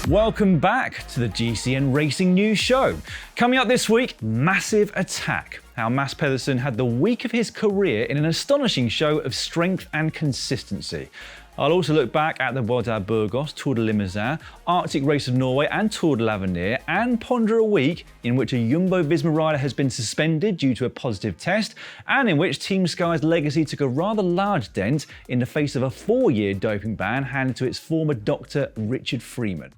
Welcome back to the GCN Racing News Show. Coming up this week, massive attack. How Mads Pedersen had the week of his career in an astonishing show of strength and consistency. I'll also look back at the Vuelta Burgos, Tour de Limousin, Arctic Race of Norway and Tour de l'Avenir, and ponder a week in which a Jumbo Visma rider has been suspended due to a positive test, and in which Team Sky's legacy took a rather large dent in the face of a 4-year doping ban handed to its former doctor, Richard Freeman.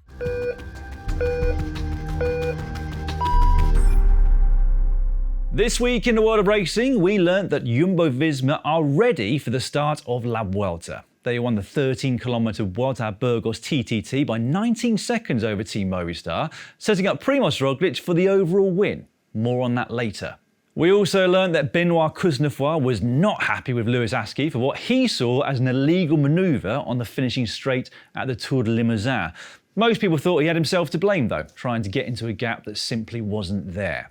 This week in the world of racing, we learnt that Jumbo Visma are ready for the start of La Vuelta. They won the 13-kilometre Vuelta Burgos TTT by 19 seconds over Team Movistar, setting up Primož Roglič for the overall win. More on that later. We also learned that Benoit Cosnefroy was not happy with Lewis Askey for what he saw as an illegal manoeuvre on the finishing straight at the Tour de Limousin. Most people thought he had himself to blame though, trying to get into a gap that simply wasn't there.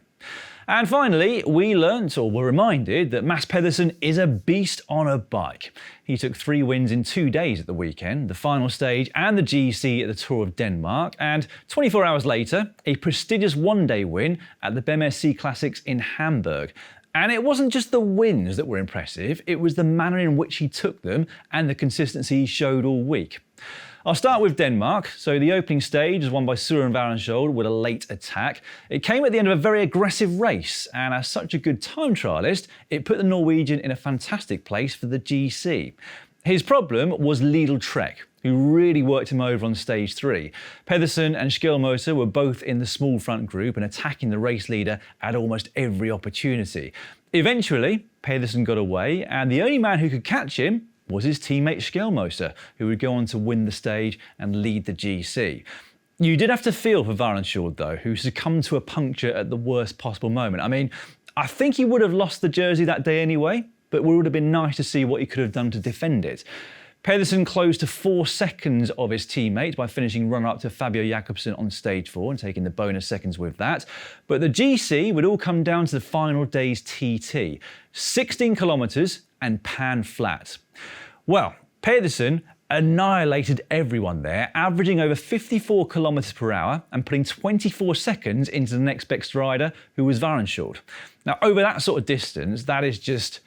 And finally, we learnt, or were reminded, that Mads Pedersen is a beast on a bike. He took 3 wins in 2 days at the weekend, the final stage and the GC at the Tour of Denmark, and 24 hours later, a prestigious one-day win at the MADSive Classics in Hamburg. And it wasn't just the wins that were impressive, it was the manner in which he took them and the consistency he showed all week. I'll start with Denmark. So the opening stage was won by Søren Varensholt with a late attack. It came at the end of a very aggressive race, and as such a good time trialist, it put the Norwegian in a fantastic place for the GC. His problem was Lidl Trek, who really worked him over on stage 3. Pedersen and Skjelmose were both in the small front group and attacking the race leader at almost every opportunity. Eventually, Pedersen got away, and the only man who could catch him was his teammate Skjelmose, who would go on to win the stage and lead the GC. You did have to feel for Varensholt though, who succumbed to a puncture at the worst possible moment. I mean, I think he would have lost the jersey that day anyway, but it would have been nice to see what he could have done to defend it. Pedersen closed to 4 seconds of his teammate by finishing runner-up to Fabio Jakobsen on stage 4 and taking the bonus seconds with that. But the GC would all come down to the final day's TT. 16 kilometres and pan flat. Well, Pedersen annihilated everyone there, averaging over 54 kilometres per hour and putting 24 seconds into the next best rider, who was Varensholt. Now, over that sort of distance, that is just,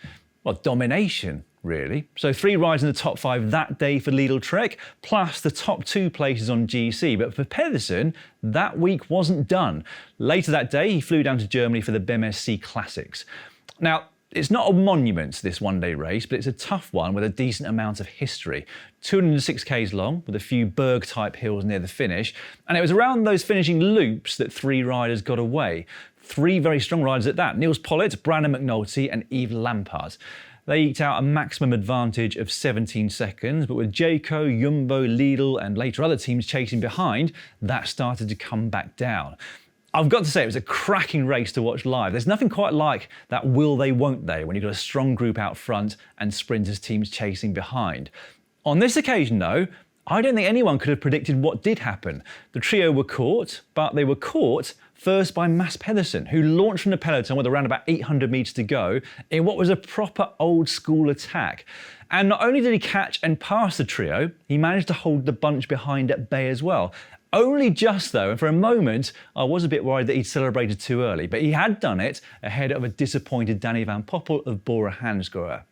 well, domination, really. So 3 riders in the top 5 that day for Lidl Trek, plus the top 2 places on GC. But for Pedersen, that week wasn't done. Later that day, he flew down to Germany for the MADSive Classics. Now, it's not a monument, this one-day race, but it's a tough one with a decent amount of history. 206 k's long, with a few berg-type hills near the finish, and it was around those finishing loops that 3 riders got away. 3 very strong riders at that: Niels Pollitt, Brandon McNulty and Yves Lampaert. They eked out a maximum advantage of 17 seconds, but with Jayco, Jumbo, Lidl and later other teams chasing behind, that started to come back down. I've got to say, it was a cracking race to watch live. There's nothing quite like that will they, won't they, when you've got a strong group out front and sprinters teams chasing behind. On this occasion, though, I don't think anyone could have predicted what did happen. The trio were caught, but they were caught first by Mads Pedersen, who launched from the peloton with around about 800 metres to go in what was a proper old-school attack. And not only did he catch and pass the trio, he managed to hold the bunch behind at bay as well. Only just though, and for a moment, I was a bit worried that he'd celebrated too early, but he had done it ahead of a disappointed Danny van Poppel of Bora Hansgrohe.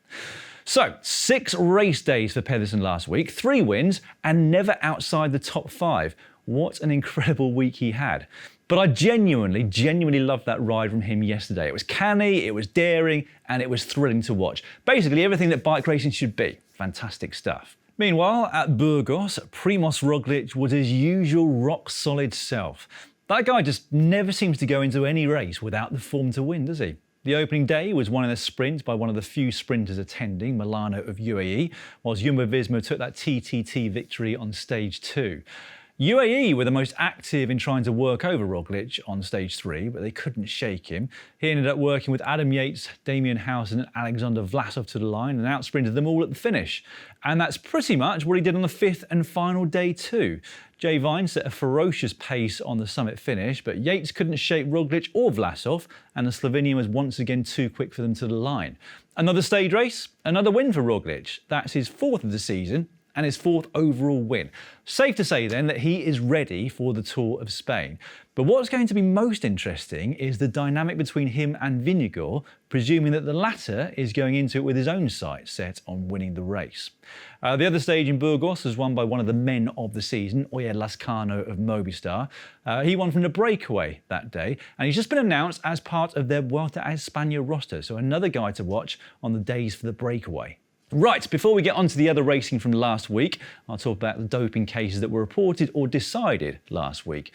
So, 6 race days for Pedersen last week, 3 wins, and never outside the top 5. What an incredible week he had. But I genuinely loved that ride from him yesterday. It was canny, it was daring, and it was thrilling to watch. Basically everything that bike racing should be. Fantastic stuff. Meanwhile, at Burgos, Primož Roglič was his usual rock-solid self. That guy just never seems to go into any race without the form to win, does he? The opening day was won in a sprint by one of the few sprinters attending, Milano of UAE, whilst Jumbo Visma took that TTT victory on stage 2. UAE were the most active in trying to work over Roglič on stage 3, but they couldn't shake him. He ended up working with Adam Yates, Damien Howson and Alexander Vlasov to the line and outsprinted them all at the finish. And that's pretty much what he did on the 5th and final day too. Jay Vine set a ferocious pace on the summit finish, but Yates couldn't shake Roglič or Vlasov, and the Slovenian was once again too quick for them to the line. Another stage race, another win for Roglič. That's his 4th of the season, and his 4th overall win. Safe to say then that he is ready for the Tour of Spain. But what's going to be most interesting is the dynamic between him and Vingegaard, presuming that the latter is going into it with his own sights set on winning the race. The other stage in Burgos was won by one of the men of the season, Oyer Lascano of Movistar. He won from the breakaway that day, and he's just been announced as part of their Vuelta a España roster, so another guy to watch on the days for the breakaway. Right, before we get on to the other racing from last week, I'll talk about the doping cases that were reported or decided last week.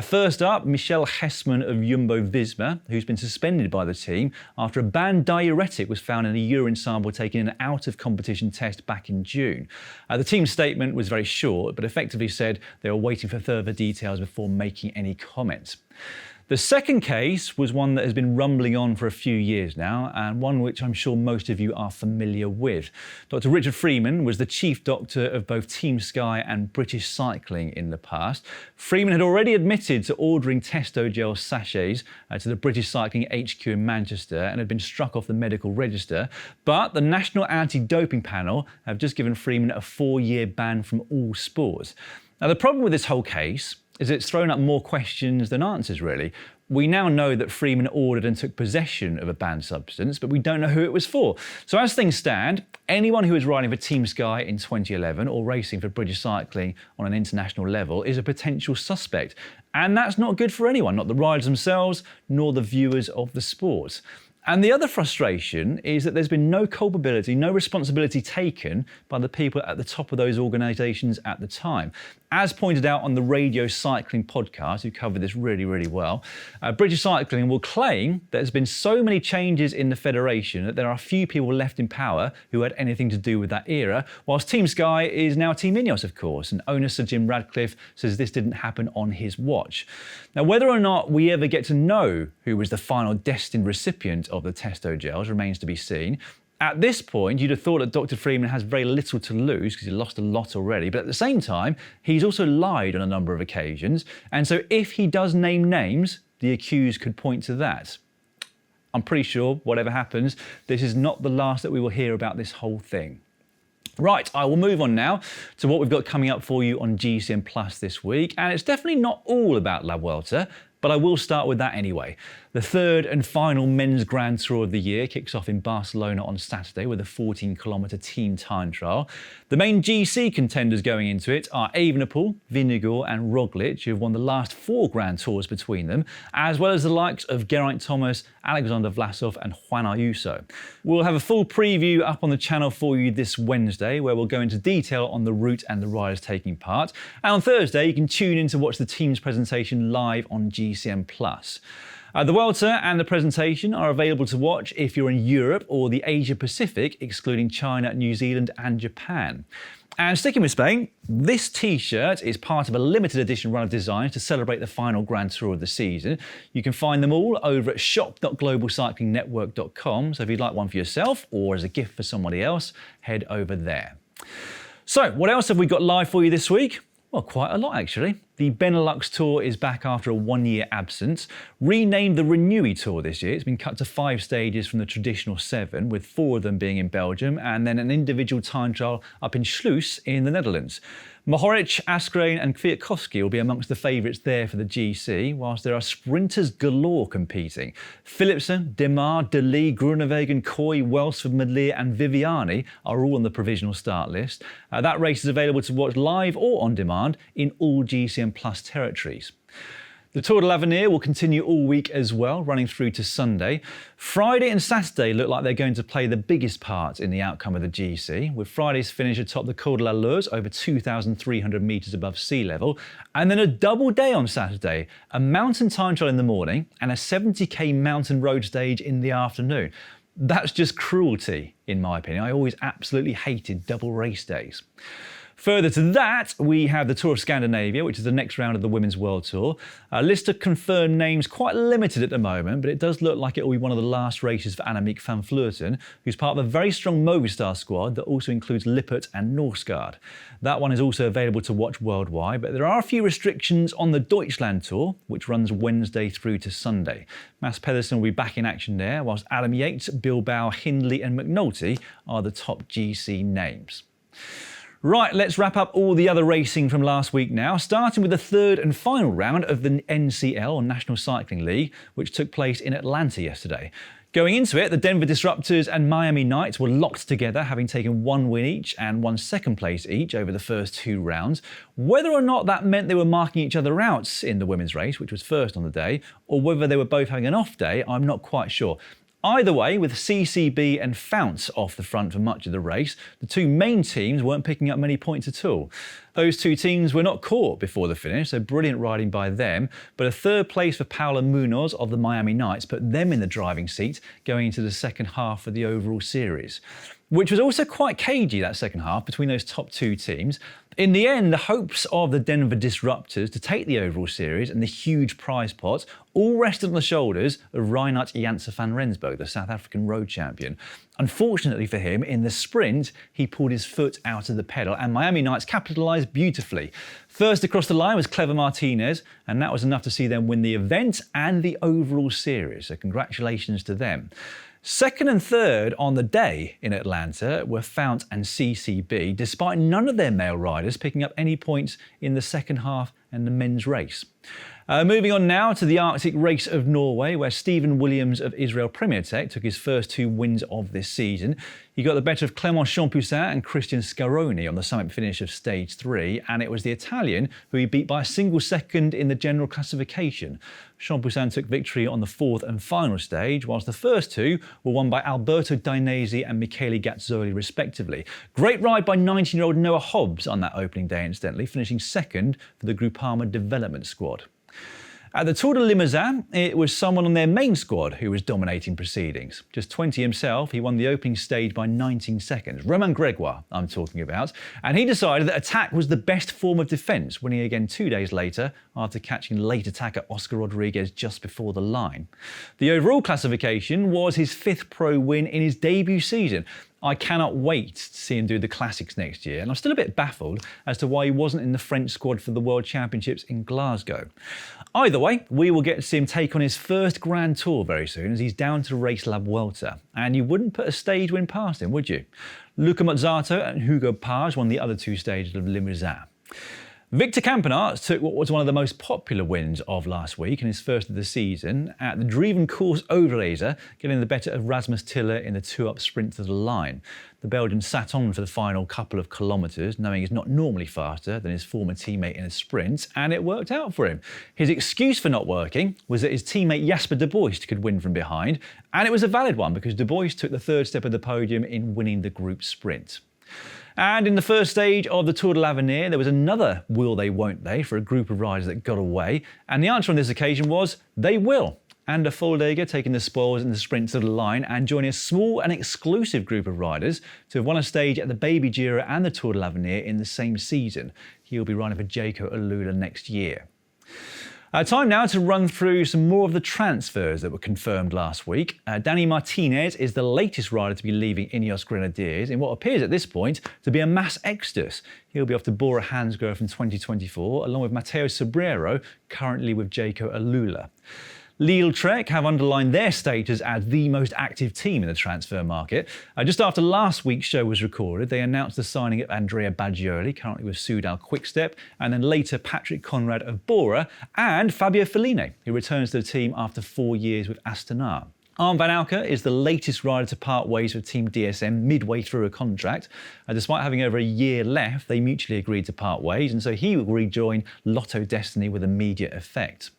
First up, Michel Hessman of Jumbo Visma, who's been suspended by the team after a banned diuretic was found in a urine sample taken in an out-of-competition test back in June. The team's statement was very short, but effectively said they were waiting for further details before making any comments. The second case was one that has been rumbling on for a few years now, and one which I'm sure most of you are familiar with. Dr. Richard Freeman was the chief doctor of both Team Sky and British Cycling in the past. Freeman had already admitted to ordering testo gel sachets to the British Cycling HQ in Manchester and had been struck off the medical register, but the National Anti-Doping Panel have just given Freeman a 4-year ban from all sports. Now, the problem with this whole case is it's thrown up more questions than answers, really. We now know that Freeman ordered and took possession of a banned substance, but we don't know who it was for. So as things stand, anyone who was riding for Team Sky in 2011 or racing for British Cycling on an international level is a potential suspect. And that's not good for anyone, not the riders themselves, nor the viewers of the sport. And the other frustration is that there's been no culpability, no responsibility taken by the people at the top of those organisations at the time. As pointed out on the Radio Cycling podcast, who covered this really, really well, British Cycling will claim that there's been so many changes in the federation that there are few people left in power who had anything to do with that era, whilst Team Sky is now Team Ineos, of course, and owner Sir Jim Radcliffe says this didn't happen on his watch. Now, whether or not we ever get to know who was the final destined recipient of the testo gels remains to be seen. At this point, you'd have thought that Dr. Freeman has very little to lose because he lost a lot already, but at the same time, he's also lied on a number of occasions, and so if he does name names, the accused could point to that. I'm pretty sure, whatever happens, this is not the last that we will hear about this whole thing. Right, I will move on now to what we've got coming up for you on GCN Plus this week, and it's definitely not all about La Vuelta, but I will start with that anyway. The third and final men's Grand Tour of the year kicks off in Barcelona on Saturday with a 14-kilometre team time trial. The main GC contenders going into it are Evenepoel, Vingegaard and Roglic, who have won the last 4 Grand Tours between them, as well as the likes of Geraint Thomas, Alexander Vlasov and Juan Ayuso. We'll have a full preview up on the channel for you this Wednesday, where we'll go into detail on the route and the riders taking part. And on Thursday, you can tune in to watch the team's presentation live on GCN Plus. The Vuelta and the presentation are available to watch if you're in Europe or the Asia Pacific, excluding China, New Zealand and Japan. And sticking with Spain, this t-shirt is part of a limited edition run of designs to celebrate the final Grand Tour of the season. You can find them all over at shop.globalcyclingnetwork.com, so if you'd like one for yourself or as a gift for somebody else, head over there. So, what else have we got live for you this week? Well, quite a lot actually. The Benelux Tour is back after a 1-year absence. Renamed the Renewy Tour this year, it's been cut to 5 stages from the traditional 7, with 4 of them being in Belgium, and then an individual time trial up in Sluis in the Netherlands. Mohoric, Askreen and Kwiatkowski will be amongst the favourites there for the GC, whilst there are sprinters galore competing. Philipsen, Demar, De Lee, Groenewegen, Kooi, Welsford, Madleer and Viviani are all on the provisional start list. That race is available to watch live or on demand in all GCN Plus territories. The Tour de l'Avenir will continue all week as well, running through to Sunday. Friday and Saturday look like they're going to play the biggest part in the outcome of the GC, with Friday's finish atop the Col de la Lours over 2,300 metres above sea level, and then a double day on Saturday, a mountain time trial in the morning and a 70k mountain road stage in the afternoon. That's just cruelty, in my opinion. I always absolutely hated double race days. Further to that, we have the Tour of Scandinavia, which is the next round of the Women's World Tour. A list of confirmed names quite limited at the moment, but it does look like it will be one of the last races for Annemiek van Vleuten, who's part of a very strong Movistar squad that also includes Lippert and Norsgaard. That one is also available to watch worldwide, but there are a few restrictions on the Deutschland Tour, which runs Wednesday through to Sunday. Mads Pedersen will be back in action there, whilst Adam Yates, Bilbao, Hindley and McNulty are the top GC names. Right, let's wrap up all the other racing from last week now, starting with the third and final round of the NCL, or National Cycling League, which took place in Atlanta yesterday. Going into it, the Denver Disruptors and Miami Knights were locked together, having taken one win each and one second place each over the first two rounds. Whether or not that meant they were marking each other out in the women's race, which was first on the day, or whether they were both having an off day, I'm not quite sure. Either way, with CCB and Fount off the front for much of the race, the two main teams weren't picking up many points at all. Those two teams were not caught before the finish, so brilliant riding by them, but a third place for Paula Munoz of the Miami Knights put them in the driving seat going into the second half of the overall series, which was also quite cagey, that second half, between those top two teams. In the end, the hopes of the Denver Disruptors to take the overall series and the huge prize pot all rested on the shoulders of Reinhard Janse van Rensburg, the South African road champion. Unfortunately for him, in the sprint, he pulled his foot out of the pedal and Miami Knights capitalised beautifully. First across the line was Clever Martinez, and that was enough to see them win the event and the overall series, so congratulations to them. Second and third on the day in Atlanta were Fount and CCB, despite none of their male riders picking up any points in the second half and the men's race. Moving on now to the Arctic race of Norway, where Stephen Williams of Israel Premier Tech took his first two wins of this season. He got the better of Clément Champoussin and Christian Scaroni on the summit finish of stage 3, and it was the Italian who he beat by a single second in the general classification. Champoussin took victory on the fourth and final stage, whilst the first two were won by Alberto Dainese and Michele Gazzoli respectively. Great ride by 19-year-old Noah Hobbs on that opening day, incidentally, finishing second for the Groupama development squad. At the Tour de Limousin, it was someone on their main squad who was dominating proceedings. Just 20 himself, he won the opening stage by 19 seconds. Romain Gregoire, I'm talking about. And he decided that attack was the best form of defence, winning again 2 days later after catching late attacker Oscar Rodriguez just before the line. The overall classification was his 5th pro win in his debut season. I cannot wait to see him do the classics next year, and I'm still a bit baffled as to why he wasn't in the French squad for the World Championships in Glasgow. Either way, we will get to see him take on his first Grand Tour very soon, as he's down to race La Vuelta, and you wouldn't put a stage win past him, would you? Luca Mazzato and Hugo Page won the other two stages of Limousin. Victor Campenaerts took what was one of the most popular wins of last week and his first of the season at the Drevencourse Overlaser, getting the better of Rasmus Tiller in the 2-up sprint to the line. The Belgian sat on for the final couple of kilometres, knowing he's not normally faster than his former teammate in a sprint, and it worked out for him. His excuse for not working was that his teammate Jasper de Boist could win from behind, and it was a valid one because de Boist took the third step of the podium in winning the group sprint. And in the first stage of the Tour de l'Avenir, there was another will they, won't they for a group of riders that got away. And the answer on this occasion was, they will. Ander Voldegger taking the spoils in the sprint to the line and joining a small and exclusive group of riders to have won a stage at the Baby Giro and the Tour de l'Avenir in the same season. He'll be riding for Jaco Alula next year. Time now to run through some more of the transfers that were confirmed last week. Dani Martinez is the latest rider to be leaving Ineos Grenadiers in what appears at this point to be a mass exodus. He'll be off to Bora Hansgrohe from 2024, along with Matteo Sobrero, currently with Jaco Alula. Lidl Trek have underlined their status as the most active team in the transfer market. Just after last week's show was recorded, they announced the signing of Andrea Baggioli, currently with Soudal Quickstep, and then later Patrick Conrad of Bora, and Fabio Fellini, who returns to the team after 4 years with Astana. Arm van Alke is the latest rider to part ways with Team DSM midway through a contract. Despite having over a year left, they mutually agreed to part ways, and so he will rejoin Lotto Destiny with immediate effect.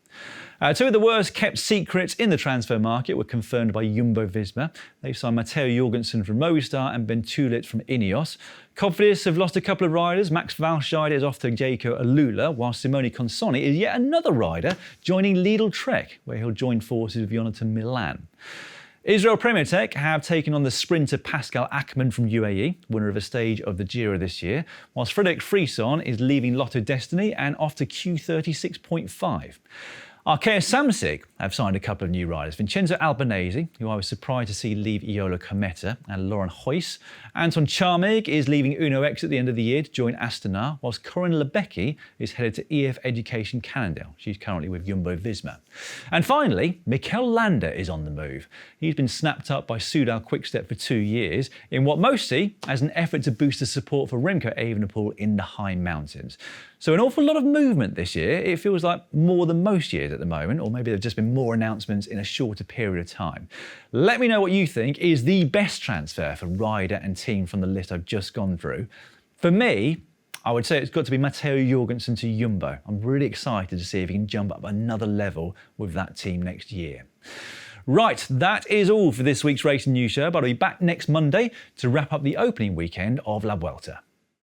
Two of the worst kept secrets in the transfer market were confirmed by Jumbo Visma. They've signed Matteo Jorgensen from Movistar and Ben Tulit from Ineos. Cofidis have lost a couple of riders. Max Walscheid is off to Jaco Alula, while Simone Consonni is yet another rider joining Lidl Trek, where he'll join forces with Jonathan Milan. Israel Premier Tech have taken on the sprinter Pascal Ackermann from UAE, winner of a stage of the Giro this year, whilst Frederick Frieson is leaving Lotto Destiny and off to Q36.5. Arkea Samsic have signed a couple of new riders. Vincenzo Albanese, who I was surprised to see leave Iolo Cometa, and Lauren Hoyce. Anton Charmig is leaving Uno X at the end of the year to join Astana, whilst Corinne Lebecki is headed to EF Education Cannondale. She's currently with Jumbo Visma. And finally, Mikel Landa is on the move. He's been snapped up by Soudal Quickstep for 2 years in what most see as an effort to boost the support for Remco Evenepoel in the high mountains. So an awful lot of movement this year. It feels like more than most years at the moment, or maybe there have just been more announcements in a shorter period of time. Let me know what you think is the best transfer for rider and team from the list I've just gone through. For me, I would say it's got to be Matteo Jorgensen to Jumbo. I'm really excited to see if he can jump up another level with that team next year. Right, that is all for this week's Racing News Show, but I'll be back next Monday to wrap up the opening weekend of La Vuelta.